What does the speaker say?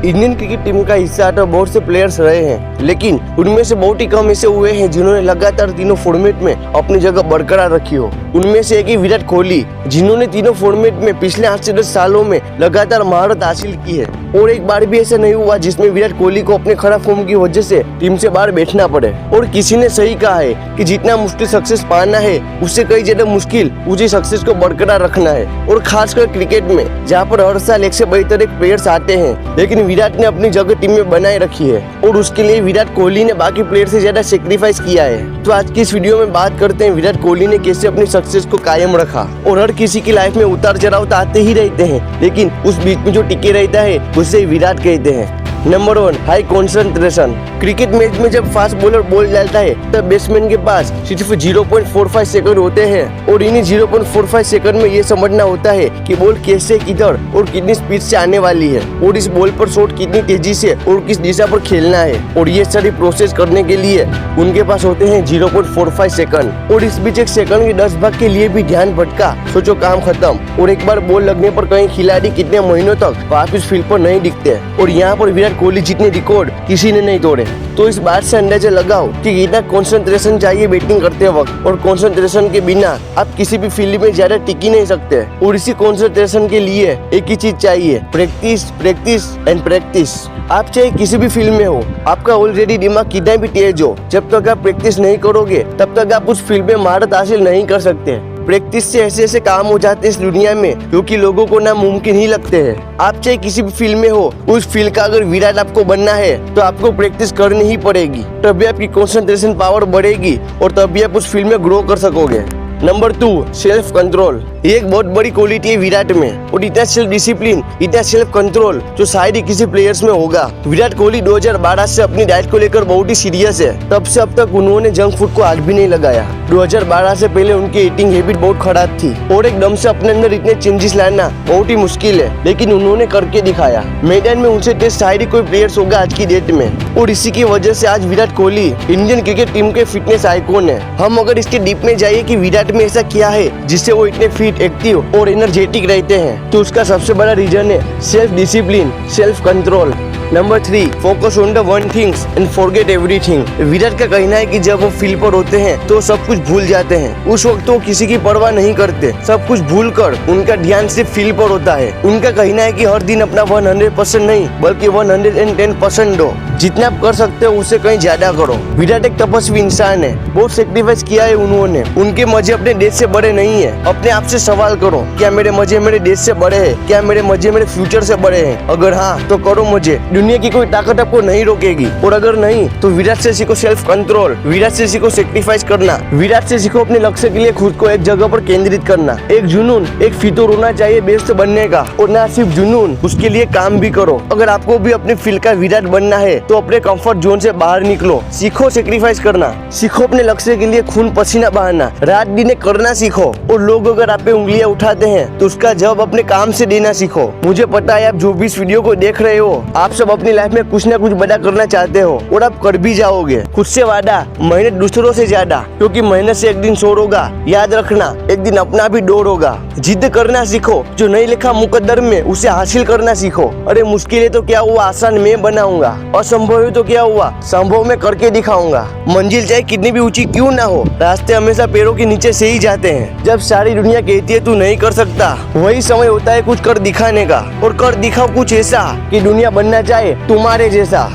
Indian cricket team का हिस्सा तो बहुत से प्लेयर्स रहे हैं, लेकिन उनमें से बहुत ही कम ऐसे हुए हैं जिन्होंने लगातार तीनों फॉर्मेट में अपनी जगह बरकरार रखी हो। उनमें से एक ही विराट कोहली, जिन्होंने तीनों फॉर्मेट में पिछले 8 से 10 सालों में लगातार महारत हासिल की है। और एक बार भी ऐसा नहीं हुआ जिसमें विराट कोहली को अपने खराब फॉर्म की वजह से टीम से बाहर बैठना पड़े। और किसी ने सही कहा है कि जितना मुश्किल सक्सेस पाना है, उससे कई ज्यादा मुश्किल उसी सक्सेस को बरकरार रखना है। और खासकर क्रिकेट में, जहाँ पर हर साल एक से बेहतर एक प्लेयर्स आते हैं, लेकिन विराट ने अपनी जगह टीम में बनाए रखी है। और उसके लिए विराट कोहली ने बाकी प्लेयर से ज्यादा सेक्रीफाइस किया है। तो आज की इस वीडियो में बात करते हैं विराट कोहली ने कैसे अपनी सक्सेस को कायम रखा। और हर किसी की लाइफ में उतार चढ़ाव तो आते ही रहते हैं, लेकिन उस बीच में जो टिके रहता है उसे विराट कहते हैं। Number 1, high concentration. Cricket match में जब फास्ट बॉलर बॉल डालता है तब बैट्समैन के पास सिर्फ 0.45 सेकंड होते हैं। और इन्हीं 0.45 सेकंड में ये समझना होता है कि बॉल कैसे, किधर और कितनी स्पीड से आने वाली है, और इस बॉल पर शॉट कितनी तेजी से और किस दिशा पर खेलना है। और ये सारी प्रोसेस करने के लिए उनके पास होते हैं 0.45 सेकंड। और इस बीच एक सेकंड के 10 भाग के लिए भी ध्यान भटका, सोचो काम खत्म। और एक बार बॉल लगने पर कई खिलाड़ी कितने महीनों तक वापिस फील्ड पर नहीं दिखते। और यहाँ पर विराट कोहली जितने रिकॉर्ड किसी ने नहीं तोड़े। तो इस बात से अंदाजा लगाओ कि कितना कंसंट्रेशन चाहिए बैटिंग करते वक्त। और कंसंट्रेशन के बिना आप किसी भी फील्ड में ज्यादा टिक ही नहीं सकते। और इसी कंसंट्रेशन के लिए एक ही चीज चाहिए, प्रैक्टिस, प्रैक्टिस एंड प्रैक्टिस। आप चाहे किसी भी फील्ड में हो, आपका ऑलरेडी दिमाग कितना भी तेज हो, जब तक आप प्रैक्टिस नहीं करोगे तब तक आप उस फील्ड में महारत हासिल नहीं कर सकते। प्रैक्टिस से ऐसे ऐसे काम हो जाते हैं इस दुनिया में जो कि लोगों को नामुमकिन ही लगते हैं। आप चाहे किसी भी फील्ड में हो, उस फील्ड का अगर विराट आपको बनना है तो आपको प्रैक्टिस करनी ही पड़ेगी। तभी आपकी कंसंट्रेशन पावर बढ़ेगी और तभी आप उस फील्ड में ग्रो कर सकोगे। Number 2, self control. ये एक बहुत बड़ी क्वालिटी है विराट में। और इतना सेल्फ डिसिप्लिन, इतना सेल्फ कंट्रोल जो शायद ही किसी प्लेयर्स में होगा। विराट कोहली 2012 से अपनी डाइट को लेकर बहुत ही सीरियस है। तब से अब तक उन्होंने जंक फूड को हाथ भी नहीं लगाया। 2012 से पहले उनकी ईटिंग हैबिट बहुत खराब थी और एकदम से अपने अंदर इतने चेंजेस लाना बहुत ही मुश्किल है, लेकिन उन्होंने करके दिखाया। मैदान में उनसे तेज शायद ही कोई प्लेयर्स होगा आज की डेट में। और इसी की वजह से आज Virat Kohli Indian cricket team के फिटनेस आइकॉन है। हम अगर इसके डीप में जाइए कि विराट में ऐसा क्या है जिससे वो इतने फिट, एक्टिव और एनर्जेटिक रहते हैं, तो उसका सबसे बड़ा रीजन है self discipline, self control. Number 3, focus on the one things and forget everything. Virat का कहना है कि जब वो फील्ड पर होते हैं तो सब कुछ भूल जाते हैं। उस वक्त वो किसी की परवाह नहीं करते, सब कुछ भूल कर उनका ध्यान सिर्फ फील्ड पर होता है। उनका कहना है कि हर दिन अपना 100% नहीं बल्कि 110% दो। जितना आप कर सकते हो उससे कहीं ज्यादा करो। विराट एक तपस्वी इंसान है, बहुत सेक्रीफाइस किया है उन्होंने। उनके मजे अपने देश से बड़े नहीं है। अपने आप से सवाल करो, क्या मेरे मजे मेरे देश से बड़े हैं? क्या मेरे मजे मेरे फ्यूचर से बड़े हैं? अगर हाँ तो करो मजे, दुनिया की कोई ताकत आपको नहीं रोकेगी। और अगर नहीं तो विराट से सीखो सेल्फ कंट्रोल, विराट से सीखो सेक्रीफाइस करना, विराट से सीखो अपने लक्ष्य के लिए खुद को एक जगह पर केंद्रित करना। एक जुनून, एक फितूर होना चाहिए बेस्ट बनने का, और ना सिर्फ जुनून, उसके लिए काम भी करो। अगर आपको भी अपने फील्ड का विराट बनना है तो अपने कंफर्ट जोन से बाहर निकलो, सीखो सेक्रीफाइस करना, सीखो अपने लक्ष्य के लिए खून पसीना बहाना, रात दिन करना सीखो। और लोग अगर आप पे उंगलियां उठाते हैं तो उसका जवाब अपने काम से देना सीखो। मुझे पता है आप जो भी इस वीडियो को देख रहे हो, आप सब अपनी लाइफ में कुछ ना कुछ बड़ा करना चाहते हो और आप कर भी जाओगे। खुद से वादा, मेहनत दूसरों से ज्यादा, क्योंकि मेहनत से एक दिन शोर होगा। याद रखना, एक दिन अपना भी डोर होगा। जिद करना सीखो, जो नहीं लिखा मुकद्दर में उसे हासिल करना सीखो। अरे मुश्किल है तो क्या हुआ, आसान मैं बनाऊंगा। असंभव है तो क्या हुआ, संभव मैं करके दिखाऊंगा। मंजिल चाहे कितनी भी ऊंची क्यों ना हो, रास्ते हमेशा पैरों के नीचे से ही जाते हैं। जब सारी दुनिया कहती है तू नहीं कर सकता, वही समय होता है कुछ कर दिखाने का। और कर दिखाओ कुछ ऐसा कि दुनिया बनना चाहे तुम्हारे जैसा।